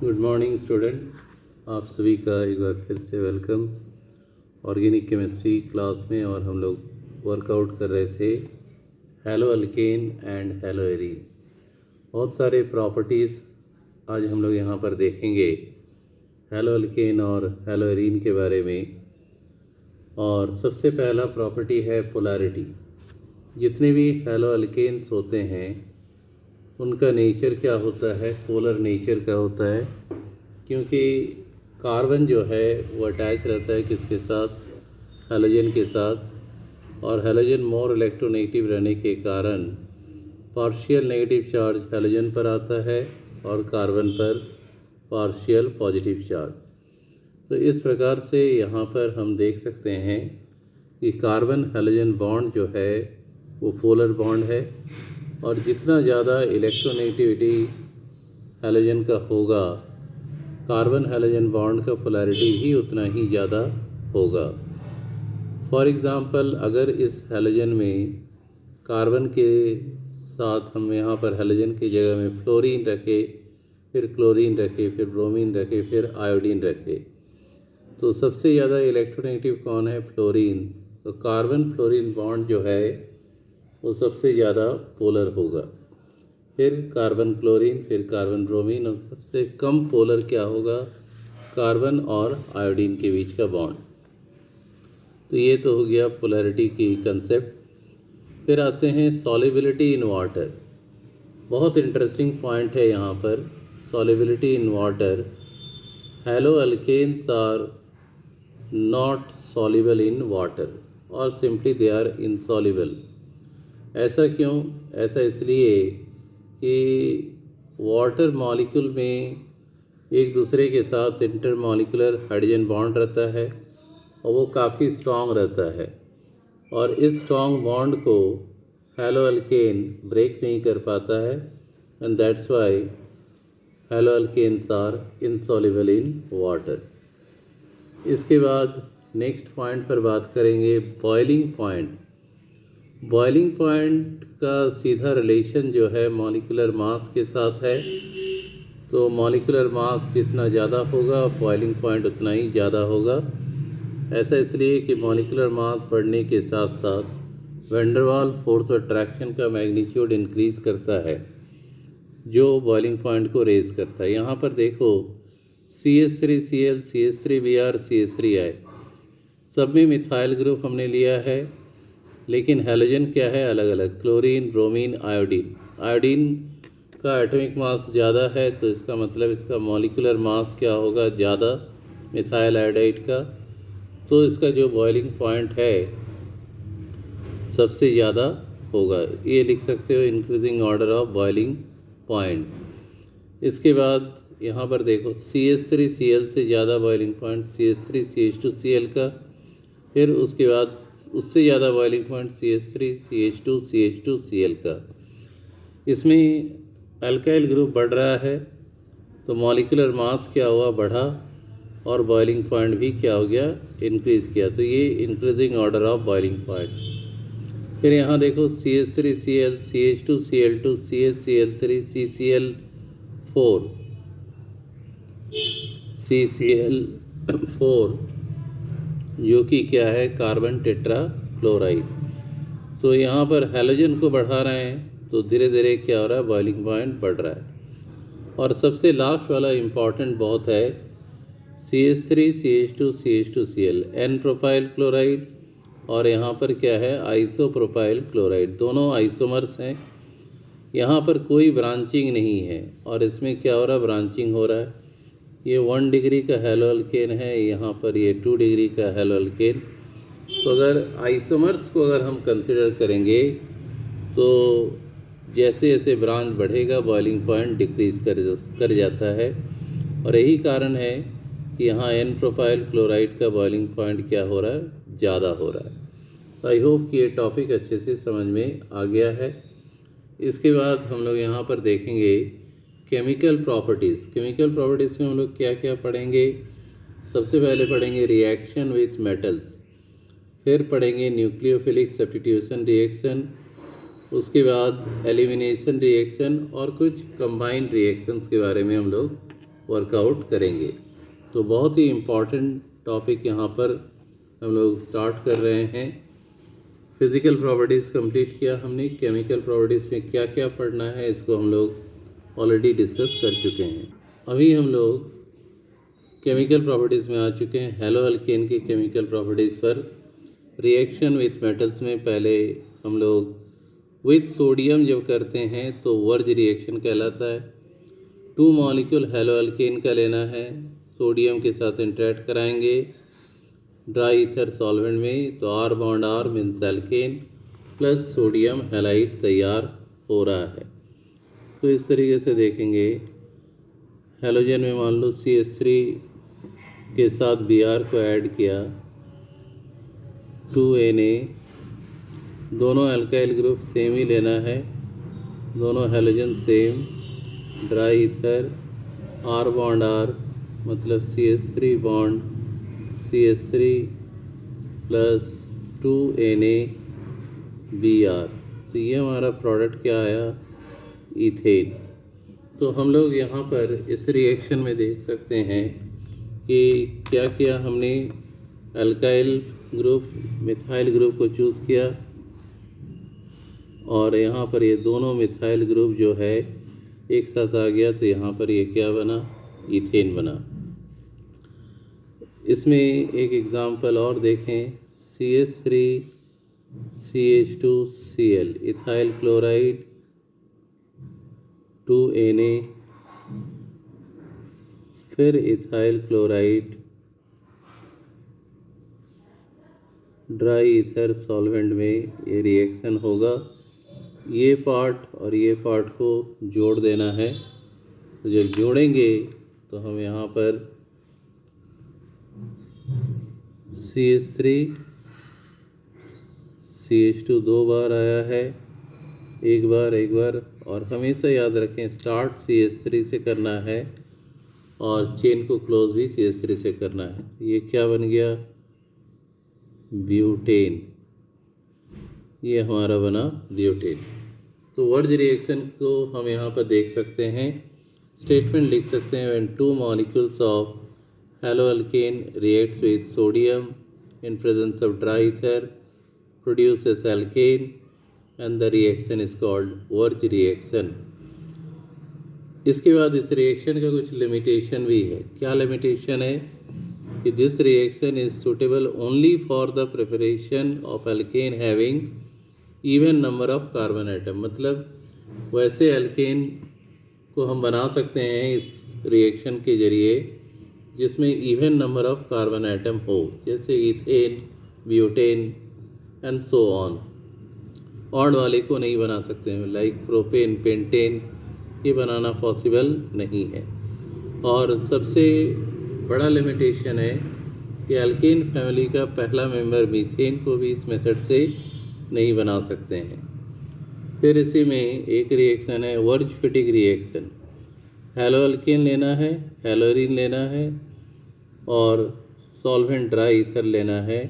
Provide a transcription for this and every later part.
Good morning student. आप सभी का एक बार फिर से वेलकम ऑर्गेनिक केमिस्ट्री क्लास में। और हम लोग वर्कआउट कर रहे थे hello alkane and hello arene. बहुत सारे प्रॉपर्टीज़ आज हम लोग यहाँ पर देखेंगे हैलो अल्केन और हैलो एरीन के बारे में। और सबसे पहला प्रॉपर्टी है पोलैरिटी। जितने भी हैलो अल्केन्स होते हैं उनका नेचर क्या होता है, पोलर नेचर का होता है, क्योंकि कार्बन जो है वो अटैच रहता है किसके साथ, हैलोजन के साथ। और हैलोजन मोर इलेक्ट्रोनेगेटिव रहने के कारण पार्शियल नेगेटिव चार्ज हैलोजन पर आता है और कार्बन पर पार्शियल पॉजिटिव चार्ज। तो इस प्रकार से यहाँ पर हम देख सकते हैं कि कार्बन हैलोजन बॉन्ड जो है वो पोलर बॉन्ड है। और जितना ज़्यादा इलेक्ट्रोनेगेटिविटी हैलोजन का होगा, कार्बन हैलोजन बॉन्ड का पोलैरिटी भी उतना ही ज़्यादा होगा। फॉर एग्ज़ाम्पल, अगर इस हैलोजन में कार्बन के साथ हम यहाँ पर हैलोजन की जगह में फ्लोरीन रखे, फिर क्लोरीन रखे, फिर ब्रोमीन रखे, फिर आयोडीन रखे, तो सबसे ज़्यादा इलेक्ट्रोनेगेटिव कौन है? फ्लोरीन। तो कार्बन फ्लोरीन बॉन्ड जो है वो सबसे ज़्यादा पोलर होगा। फिर कार्बन क्लोरीन, फिर कार्बन ब्रोमीन, और सबसे कम पोलर क्या होगा? कार्बन और आयोडीन के बीच का बॉन्ड। तो ये तो हो गया पोलैरिटी की कंसेप्ट। फिर आते हैं सॉल्युबिलिटी इन वाटर। बहुत इंटरेस्टिंग पॉइंट है यहाँ पर, solubility in water. Haloalkanes are not soluble in water और सिंपली दे आर इनसॉल्युबल। ऐसा क्यों? ऐसा इसलिए कि वाटर मॉलिक्यूल में एक दूसरे के साथ इंटरमॉलिक्यूलर हाइड्रोजन बॉन्ड रहता है और वो काफ़ी स्ट्रॉन्ग रहता है। और इस स्ट्रॉन्ग बॉन्ड को हैलो अल्केन ब्रेक नहीं कर पाता है, and that's why haloalkanes are insoluble in water. इसके बाद नेक्स्ट पॉइंट पर बात करेंगे, बॉइलिंग पॉइंट। बॉइलिंग पॉइंट का सीधा रिलेशन जो है मॉलिक्यूलर मास के साथ है। तो मॉलिक्यूलर मास जितना ज़्यादा होगा बॉइलिंग पॉइंट उतना ही ज़्यादा होगा। ऐसा इसलिए कि मॉलिक्यूलर मास बढ़ने के साथ साथ van der Waals force of attraction का मैग्नीट्यूड इंक्रीज़ करता है, जो बॉइलिंग पॉइंट को रेज करता है। यहाँ पर देखो CH3Cl, CH3Br, CH3I, सब में मिथाइल ग्रुप हमने लिया है, लेकिन हैलोजन क्या है? अलग अलग, क्लोरीन, ब्रोमीन, आयोडीन। आयोडीन का एटॉमिक मास ज़्यादा है, तो इसका मतलब इसका मॉलिक्यूलर मास क्या होगा? ज़्यादा, मिथाइल आयोडाइड का। तो इसका जो बॉइलिंग पॉइंट है सबसे ज़्यादा होगा। ये लिख सकते हो increasing order of boiling point. इसके बाद यहाँ पर देखो CH3Cl से ज़्यादा बॉइलिंग पॉइंट CH3CH2Cl का। फिर उसके बाद उससे ज़्यादा बॉइलिंग पॉइंट CH3CH2CH2Cl का। इसमें अल्काइल ग्रुप बढ़ रहा है तो मॉलिक्यूलर मास क्या हुआ? बढ़ा, और बॉइलिंग पॉइंट भी क्या हो गया? इंक्रीज़ किया। तो ये increasing order of boiling point. फिर यहाँ देखो CH3Cl, CH2Cl2, CHCl3, CCl4, CCl4 जो कि क्या है? Carbon tetra chloride. तो यहाँ पर हैलोजन को बढ़ा रहे हैं तो धीरे धीरे क्या हो रहा है? बॉइलिंग पॉइंट बढ़ रहा है। और सबसे लास्ट वाला इम्पॉर्टेंट बहुत है, CH3, CH2, CH2Cl, N propyl chloride, और यहाँ पर क्या है? Isopropyl chloride. दोनों आइसोमर्स हैं, यहाँ पर कोई ब्रांचिंग नहीं है। और इसमें क्या हो रहा है? ब्रांचिंग हो रहा है। ये 1 डिग्री का हैलो अल्केन है, यहाँ पर ये 2 डिग्री का हैलो अल्केन। तो अगर आइसोमर्स को अगर हम कंसिडर करेंगे तो जैसे जैसे ब्रांच बढ़ेगा बॉइलिंग पॉइंट डिक्रीज़ कर जाता है। और यही कारण है कि यहाँ N प्रोपाइल क्लोराइड का बॉइलिंग पॉइंट क्या हो रहा है? ज़्यादा हो रहा है। तो आई होप कि ये टॉपिक अच्छे से समझ में आ गया है। इसके बाद हम लोग यहाँ पर देखेंगे केमिकल प्रॉपर्टीज़। केमिकल प्रॉपर्टीज़ में हम लोग क्या क्या पढ़ेंगे? सबसे पहले पढ़ेंगे रिएक्शन विथ मेटल्स, फिर पढ़ेंगे न्यूक्लियोफिलिक सब्स्टिट्यूशन रिएक्शन, उसके बाद एलिमिनेशन रिएक्शन, और कुछ कंबाइंड रिएक्शंस के बारे में हम लोग वर्कआउट करेंगे। तो बहुत ही इम्पॉर्टेंट टॉपिक यहाँ पर हम लोग स्टार्ट कर रहे हैं। फिज़िकल प्रॉपर्टीज़ कंप्लीट किया हमने, केमिकल प्रॉपर्टीज़ में क्या क्या पढ़ना है इसको हम लोग ऑलरेडी डिस्कस कर चुके हैं। अभी हम लोग केमिकल प्रॉपर्टीज़ में आ चुके हैं। हेलो अल्केन के केमिकल प्रॉपर्टीज़ पर रिएक्शन विथ मेटल्स में पहले हम लोग विथ सोडियम जब करते हैं तो वर्ज रिएक्शन कहलाता है। 2 मॉलिक्यूल हेलो अल्केन का लेना है, सोडियम के साथ इंटरेक्ट कराएंगे ड्राई ईथर सॉल्वेंट में, तो R bond R means alkane plus sodium halide तैयार हो रहा है। इसको इस तरीके से देखेंगे, हेलोजन में मान लो CH3 के साथ Br को ऐड किया, 2Na, दोनों अल्काइल ग्रुप सेम ही लेना है, दोनों halogen same, dry ether R bond R मतलब CH3 bond CH3 plus 2Na Br, तो ये हमारा प्रोडक्ट क्या आया, ईथेन। तो हम लोग यहाँ पर इस रिएक्शन में देख सकते हैं कि क्या किया हमने, अल्काइल ग्रुप मिथाइल ग्रुप को चूज़ किया और यहाँ पर ये दोनों मिथाइल ग्रुप जो है एक साथ आ गया, तो यहाँ पर ये क्या बना, ईथेन बना। इसमें एक एग्ज़ाम्पल और देखें, CH3 CH2Cl ethyl chloride 2Na, फिर ethyl chloride dry ether solvent में ये रिएक्शन होगा। ये पार्ट और ये पार्ट को जोड़ देना है। तो जब जोड़ेंगे तो हम यहाँ पर CH3 CH2 2 बार आया है, एक बार, और हमेशा याद रखें स्टार्ट CH3 से करना है और चेन को क्लोज भी CH3 से करना है। ये क्या बन गया, ब्यूटेन, ये हमारा बना ब्यूटेन। तो वर्ज रिएक्शन को हम यहाँ पर देख सकते हैं, स्टेटमेंट लिख सकते हैं, when 2 molecules of hello alkane reacts with sodium in presence of dry ether produces alkane and the reaction is called verge reaction. इसके बाद इस रिएक्शन का कुछ लिमिटेशन भी है। क्या लिमिटेशन है कि this reaction is suitable only for the preparation of alkane having even number of carbon atom, मतलब वैसे अल्केन को हम बना सकते हैं इस रिएक्शन के जरिए जिसमें even number of carbon atom हो, जैसे ethane, butane and so on. Odd वाले को नहीं बना सकते हैं, लाइक प्रोपेन, पेंटेन, ये बनाना पॉसिबल नहीं है। और सबसे बड़ा लिमिटेशन है कि अल्केन फैमिली का पहला मेंबर मीथेन को भी इस मेथड से नहीं बना सकते हैं। फिर इसी में एक रिएक्शन है वर्ज फिटिक रिएक्शन। हेलो अल्केन लेना है, हेलोरीन लेना है और सॉल्वेंट ड्राई ईथर लेना है,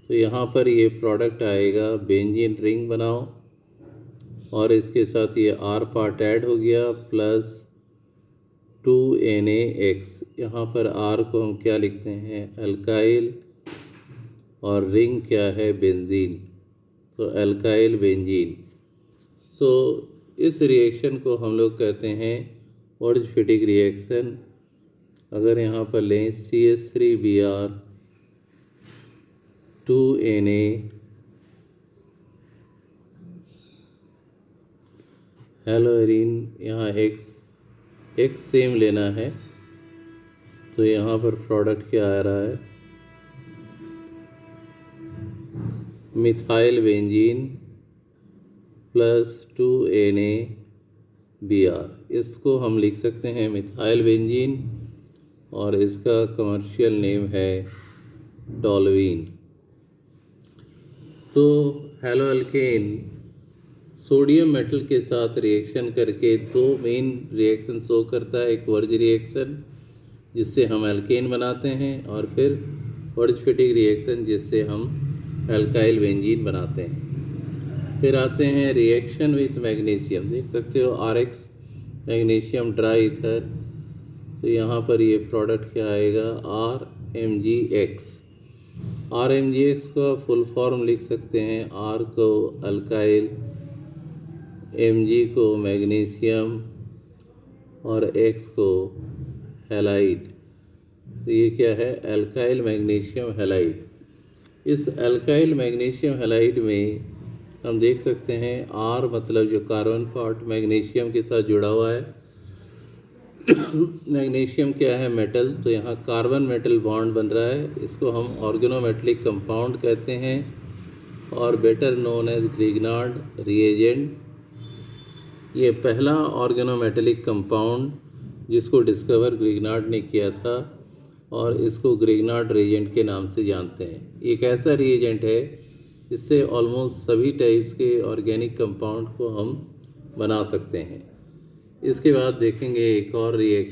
तो यहाँ पर ये प्रोडक्ट आएगा, बेंजीन रिंग बनाओ और इसके साथ ये R पार्ट ऐड हो गया प्लस 2NaX। यहाँ पर R को हम क्या लिखते हैं, अल्काइल, और रिंग क्या है, बेंजीन, तो अल्काइल बेंजीन। तो इस रिएक्शन को हम लोग कहते हैं वर्ज फिटिक रिएक्शन। अगर यहाँ पर लें CH3Br 2Na हेलोरीन, यहाँ X सेम लेना है, तो यहाँ पर प्रोडक्ट क्या आ रहा है, methyl benzene plus 2Na Br। इसको हम लिख सकते हैं मिथाइल बेंजीन और इसका कमर्शियल नेम है टॉलवीन। तो हेलो अल्केन सोडियम मेटल के साथ रिएक्शन करके दो मेन रिएक्शन शो करता है, एक वर्ज रिएक्शन जिससे हम अल्केन बनाते हैं और फिर वर्ज फिटिक रिएक्शन जिससे हम अल्काइल बेंजीन बनाते हैं। फिर आते हैं रिएक्शन विथ मैग्नीशियम, देख सकते हो RX मैग्नीशियम ड्राई ईथर तो यहाँ पर ये प्रोडक्ट क्या आएगा, RMgX। RMgX का फुल फॉर्म लिख सकते हैं, R को अल्काइल, Mg को मैग्नीशियम और X को हैलाइड। तो ये क्या है, अल्काइल मैग्नीशियम हैलाइड। इस अल्काइल मैग्नीशियम हैलाइड में हम देख सकते हैं R मतलब जो कार्बन पार्ट मैग्नीशियम के साथ जुड़ा हुआ है। मैग्नीशियम क्या है, मेटल, तो यहाँ कार्बन मेटल बॉन्ड बन रहा है, इसको हम ऑर्गेनोमेटेलिक कंपाउंड कहते हैं और better known as Grignard reagent. ये पहला ऑर्गेनोमेटेलिक कंपाउंड जिसको डिस्कवर ग्रिग्नार्ड ने किया था और इसको ग्रिग्नार्ड रिएजेंट के नाम से जानते हैं। एक ऐसा रिएजेंट है इससे ऑलमोस्ट सभी टाइप्स के ऑर्गेनिक कंपाउंड को हम बना सकते हैं। इसके बाद देखेंगे एक और रिएक्शन।